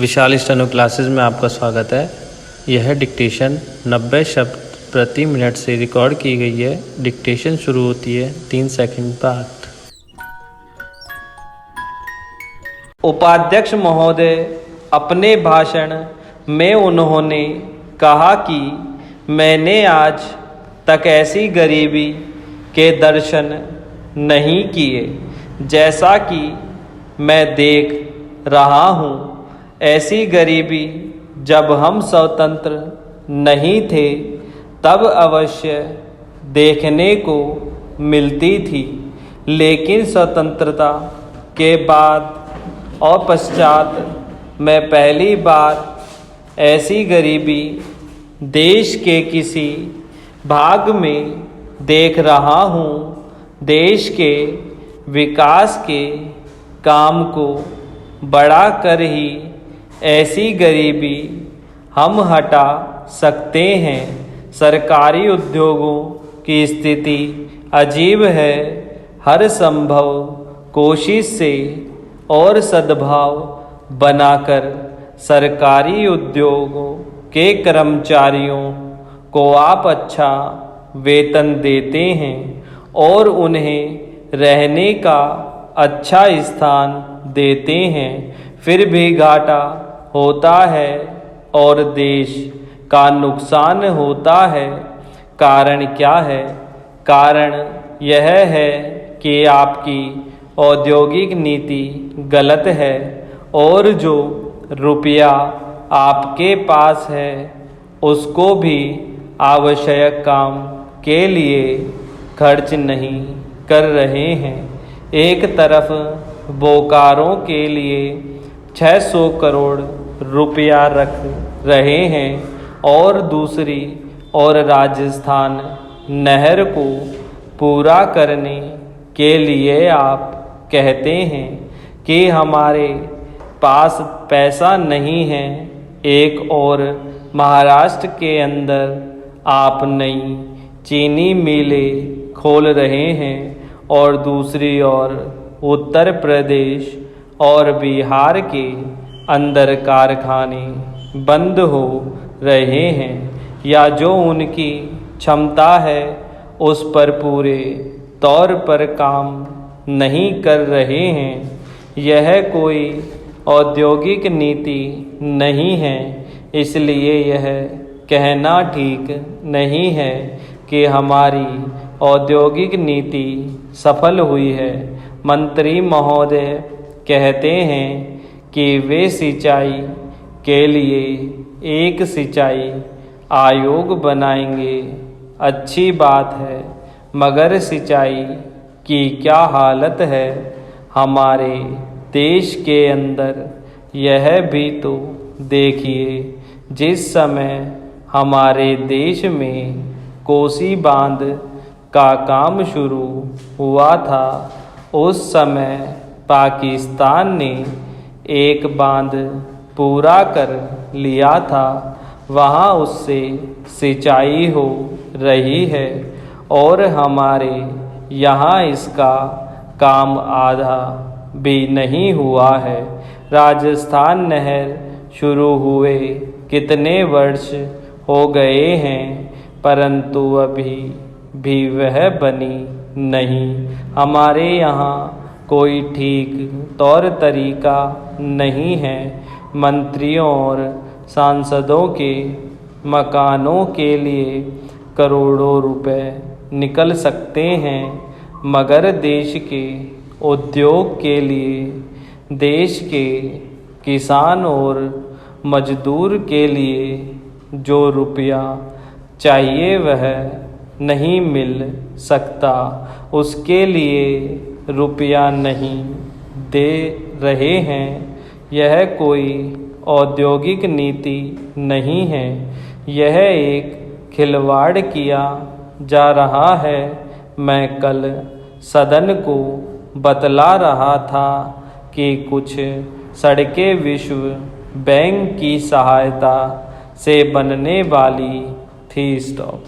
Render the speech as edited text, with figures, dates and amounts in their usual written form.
विशाल steno classes में आपका स्वागत है। यह डिक्टेशन 90 शब्द प्रति मिनट से रिकॉर्ड की गई है। डिक्टेशन शुरू होती है 3 सेकंड बाद। उपाध्यक्ष महोदय, अपने भाषण में उन्होंने कहा कि मैंने आज तक ऐसी गरीबी के दर्शन नहीं किए जैसा कि मैं देख रहा हूँ। ऐसी गरीबी जब हम स्वतंत्र नहीं थे तब अवश्य देखने को मिलती थी, लेकिन स्वतंत्रता के बाद और पश्चात मैं पहली बार ऐसी गरीबी देश के किसी भाग में देख रहा हूँ। देश के विकास के काम को बढ़ा कर ही ऐसी गरीबी हम हटा सकते हैं। सरकारी उद्योगों की स्थिति अजीब है। हर संभव कोशिश से और सद्भाव बनाकर सरकारी उद्योगों के कर्मचारियों को आप अच्छा वेतन देते हैं और उन्हें रहने का अच्छा स्थान देते हैं, फिर भी घाटा होता है और देश का नुकसान होता है। कारण क्या है? कारण यह है कि आपकी औद्योगिक नीति गलत है और जो रुपया आपके पास है उसको भी आवश्यक काम के लिए खर्च नहीं कर रहे हैं। एक तरफ बोकारों के लिए 600 करोड़ रुपया रख रहे हैं और दूसरी ओर राजस्थान नहर को पूरा करने के लिए आप कहते हैं कि हमारे पास पैसा नहीं है। एक और महाराष्ट्र के अंदर आप नई चीनी मिलें खोल रहे हैं और दूसरी ओर उत्तर प्रदेश और बिहार के अंदर कारखाने बंद हो रहे हैं या जो उनकी क्षमता है उस पर पूरे तौर पर काम नहीं कर रहे हैं। यह कोई औद्योगिक नीति नहीं है, इसलिए यह कहना ठीक नहीं है कि हमारी औद्योगिक नीति सफल हुई है। मंत्री महोदय कहते हैं कि वे सिंचाई के लिए एक सिंचाई आयोग बनाएंगे। अच्छी बात है, मगर सिंचाई की क्या हालत है हमारे देश के अंदर, यह भी तो देखिए। जिस समय हमारे देश में कोसी बांध का काम शुरू हुआ था उस समय पाकिस्तान ने एक बांध पूरा कर लिया था। वहाँ उससे सिंचाई हो रही है और हमारे यहाँ इसका काम आधा भी नहीं हुआ है। राजस्थान नहर शुरू हुए कितने वर्ष हो गए हैं, परंतु अभी भी वह बनी नहीं। हमारे यहाँ कोई ठीक तौर तरीका नहीं है। मंत्रियों और सांसदों के मकानों के लिए करोड़ों रुपए निकल सकते हैं, मगर देश के उद्योग के लिए, देश के किसान और मजदूर के लिए जो रुपया चाहिए वह नहीं मिल सकता। उसके लिए रुपया नहीं दे रहे हैं। यह कोई औद्योगिक नीति नहीं है, यह एक खिलवाड़ किया जा रहा है। मैं कल सदन को बतला रहा था कि कुछ सड़कें विश्व बैंक की सहायता से बनने वाली थी। स्टॉप।